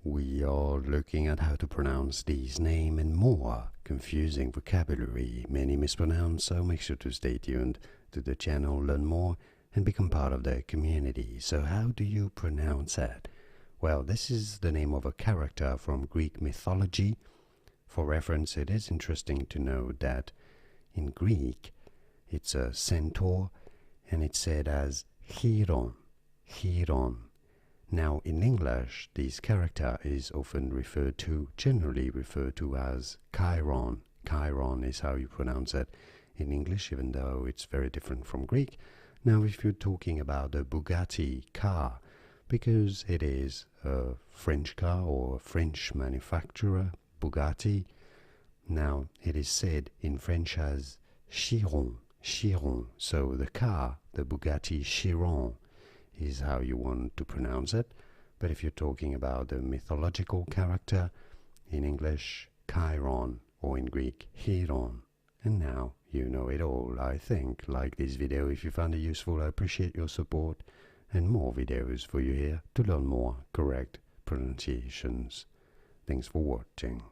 We are looking at how to pronounce these names and more confusing vocabulary, many mispronounced, so make sure to stay tuned to the channel, learn more, and become part of the community. So how do you pronounce that? Well, this is the name of a character from Greek mythology. For reference, it is interesting to know that in Greek, it's a centaur, and it's said as Chiron, Chiron. Now, in English, this character is often generally referred to as Chiron. Chiron is how you pronounce it in English, even though it's very different from Greek. Now, if you're talking about a Bugatti car, because it is a French car or a French manufacturer, Bugatti, now it is said in French as Chiron, Chiron. So the car, the Bugatti Chiron, is how you want to pronounce it. But if you're talking about the mythological character, in English, Chiron, or in Greek, Chiron. And now you know it all, I think. Like this video if you found it useful. I appreciate your support, and more videos for you here to learn more correct pronunciations. Thanks for watching.